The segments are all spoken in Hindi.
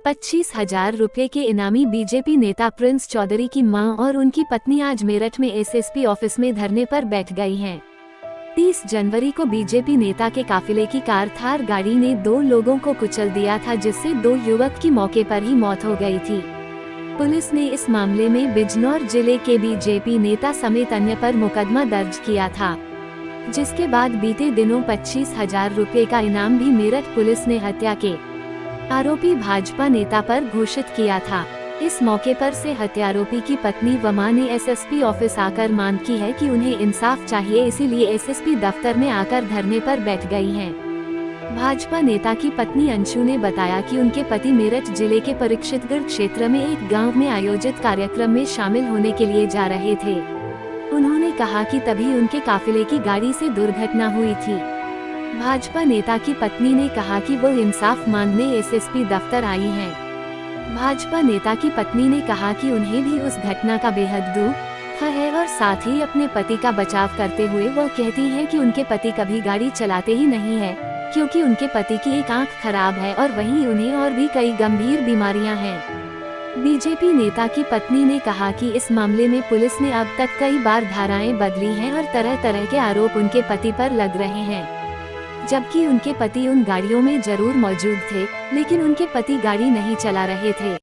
25,000 रुपए के इनामी बीजेपी नेता प्रिंस चौधरी की मां और उनकी पत्नी आज मेरठ में एसएसपी ऑफिस में धरने पर बैठ गई हैं। 30 जनवरी को बीजेपी नेता के काफिले की कार थार गाड़ी ने 2 लोगों को कुचल दिया था, जिससे 2 युवक की मौके पर ही मौत हो गई थी। पुलिस ने इस मामले में बिजनौर जिले के बीजेपी नेता समेत अन्य पर मुकदमा दर्ज किया था, जिसके बाद बीते दिनों 25,000 रुपए का इनाम भी मेरठ पुलिस ने हत्या के आरोपी भाजपा नेता पर घोषित किया था। इस मौके पर से हत्यारोपी की पत्नी वमा ने एसएसपी ऑफिस आकर मांग की है कि उन्हें इंसाफ चाहिए, इसीलिए एसएसपी दफ्तर में आकर धरने पर बैठ गई हैं। भाजपा नेता की पत्नी अंशु ने बताया कि उनके पति मेरठ जिले के परीक्षितगढ़ क्षेत्र में एक गांव में आयोजित कार्यक्रम में शामिल होने के लिए जा रहे थे। उन्होंने कहा कि तभी उनके काफिले की गाड़ी से दुर्घटना हुई थी। भाजपा नेता की पत्नी ने कहा कि वो इंसाफ मांगने एसएसपी दफ्तर आई हैं। भाजपा नेता की पत्नी ने कहा कि उन्हें भी उस घटना का बेहद दुख है और साथ ही अपने पति का बचाव करते हुए वो कहती हैं कि उनके पति कभी गाड़ी चलाते ही नहीं है, क्योंकि उनके पति की एक आंख खराब है और वहीं उन्हें और भी कई गंभीर बीमारियां हैं। बीजेपी नेता की पत्नी ने कहा कि इस मामले में पुलिस ने अब तक कई बार धाराएं बदली हैं और तरह तरह के आरोप उनके पति पर लग रहे हैं, जबकि उनके पति उन गाड़ियों में जरूर मौजूद थे, लेकिन उनके पति गाड़ी नहीं चला रहे थे।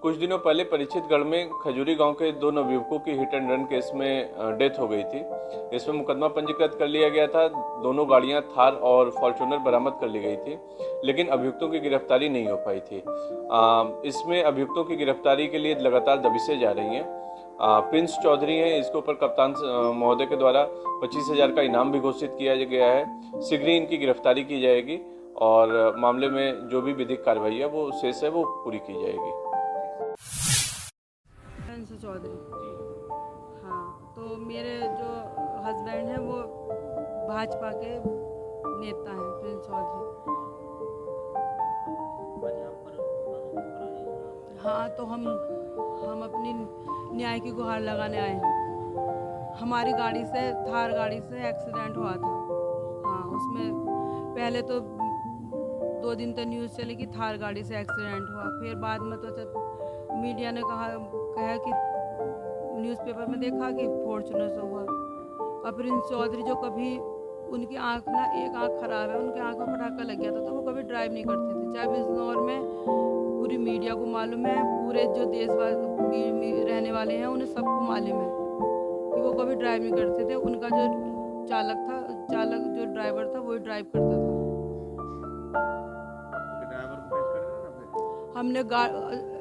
कुछ दिनों पहले परीक्षितगढ़ में खजूरी गांव के 2 नवयुवकों की हिट एंड रन केस में डेथ हो गई थी। इसमें मुकदमा पंजीकृत कर लिया गया था। दोनों गाड़ियां थार और फॉर्च्यूनर बरामद कर ली गई थी, लेकिन अभियुक्तों की गिरफ्तारी नहीं हो पाई थी। इसमें अभियुक्तों की गिरफ्तारी के लिए लगातार दबिशें जा रही हैं। प्रिंस चौधरी हैं, इसके ऊपर कप्तान महोदय के द्वारा 25,000 का इनाम भी घोषित किया गया है। शीघ्र ही इनकी गिरफ्तारी की जाएगी और मामले में जो भी विधिक कार्रवाई है वो शेष है वो पूरी की जाएगी। प्रिंस चौधरी, हाँ, तो मेरे जो हस्बैंड हैं वो भाजपा के नेता हैं, प्रिंस चौधरी। हाँ, तो हम अपनी न्याय की गुहार लगाने आए हैं। हमारी गाड़ी से, थार गाड़ी से एक्सीडेंट हुआ था। हाँ, उसमें पहले तो 2 दिन तो न्यूज़ चली कि थार गाड़ी से एक्सीडेंट हुआ, फिर बाद में तो जब मीडिया ने कहा कि न्यूज़पेपर में देखा कि फॉर्च्यूनर से हुआ। और प्रिंस चौधरी जो कभी, उनकी आँख ना, एक आँख खराब है, उनकी आँख में पटाखा लग गया था, तो वो कभी ड्राइव नहीं करते थे। चाहे बिजनौर में पूरी मीडिया को मालूम है, पूरे जो देश रहने वाले हैं उन्हें सबको मालूम है कि वो कभी ड्राइव नहीं करते थे। उनका जो चालक जो ड्राइवर था वही ड्राइव करता था। हमने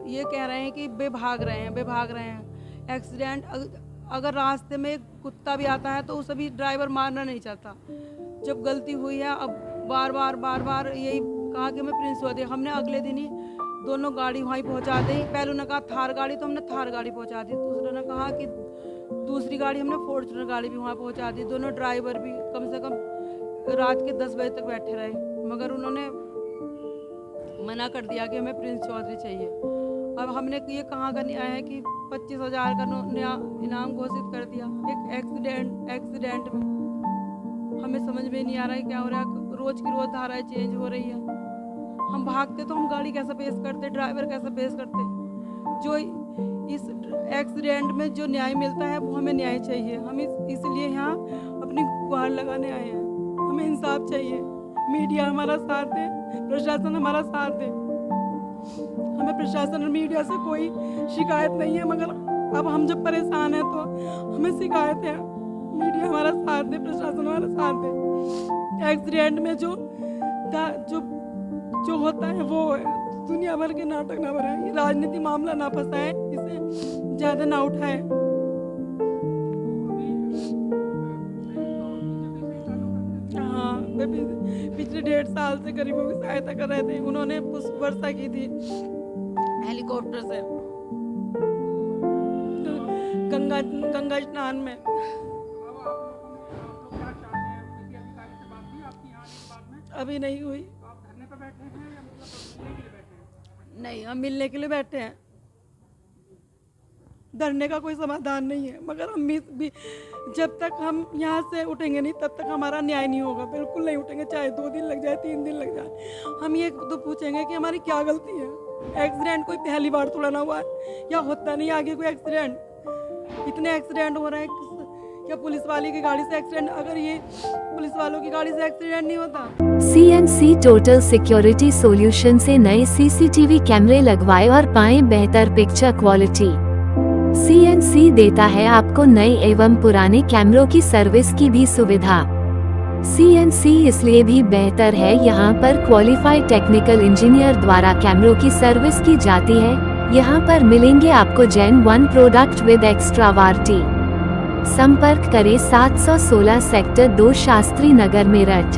ये कह रहे हैं कि भाग रहे हैं। एक्सीडेंट, अगर रास्ते में एक कुत्ता भी आता है तो उसे भी ड्राइवर मारना नहीं चाहता। जब गलती हुई है, अब बार बार यही कहा कि मैं प्रिंस चौधरी, हमने अगले दिन ही दोनों गाड़ी वहीं पहुंचा दी। पहले उन्होंने कहा थार गाड़ी, तो हमने थार गाड़ी पहुंचा दी। दूसरे ने कहा कि दूसरी गाड़ी, हमने फॉर्च्यूनर गाड़ी भी वहाँ पहुंचा दी। दोनों ड्राइवर भी कम से कम रात के 10 बजे तक बैठे रहे, मगर उन्होंने मना कर दिया कि हमें प्रिंस चौधरी चाहिए। अब हमने ये कहाँ का न्याय है कि 25,000 का इनाम घोषित कर दिया एक एक्सीडेंट में। हमें समझ में नहीं आ रहा है क्या हो रहा है। रोज की रोज धाराएं चेंज हो रही है। हम भागते तो हम गाड़ी कैसे पेश करते, ड्राइवर कैसे पेश करते। जो इस एक्सीडेंट में जो न्याय मिलता है वो हमें न्याय चाहिए। हम इसलिए यहाँ अपनी गुहार लगाने आए हैं। हमें इंसाफ चाहिए। मीडिया हमारा साथ दे, प्रशासन हमारा साथ दे। हमें प्रशासन और मीडिया से कोई शिकायत नहीं है, मगर अब हम जब परेशान हैं तो हमें शिकायत है। मीडिया हमारा साथ दे, प्रशासन हमारा साथ दे। एक्सीडेंट में जो होता है वो दुनिया भर के नाटक ना बनाए, राजनीति मामला ना फंसाए, इसे ज्यादा ना उठाए। हाँ, पिछले 1.5 साल से गरीबों की सहायता कर रहे थे। उन्होंने पुष्प वर्षा की थी हेलीकॉप्टर से गंगा स्नान में। अभी नहीं हुई। नहीं, हम मिलने के लिए बैठे हैं। धरने का कोई समाधान नहीं है, मगर हम भी जब तक हम यहाँ से उठेंगे नहीं तब तक हमारा न्याय नहीं होगा, बिल्कुल नहीं उठेंगे, चाहे 2 दिन लग जाए 3 दिन लग जाए। हम ये तो पूछेंगे कि हमारी क्या गलती है। एक्सीडेंट कोई पहली बार थोड़ा ना हुआ है या होता नहीं आगे कोई एक्सीडेंट। इतने एक्सीडेंट हो रहे हैं, क्या पुलिस वाले की गाड़ी से एक्सीडेंट, अगर ये पुलिस वालों की गाड़ी से एक्सीडेंट नहीं होता। CNC टोटल सिक्योरिटी सॉल्यूशन से नए CCTV कैमरे लगवाए और पाएं बेहतर पिक्चर क्वालिटी। CNC देता है आपको नए एवं पुराने कैमरों की सर्विस की भी सुविधा। CNC इसलिए भी बेहतर है, यहाँ पर क्वालिफाइड टेक्निकल इंजीनियर द्वारा कैमरों की सर्विस की जाती है। यहाँ पर मिलेंगे आपको Gen 1 product with extra warranty. संपर्क करें 716 सेक्टर 2 शास्त्री नगर मेरठ।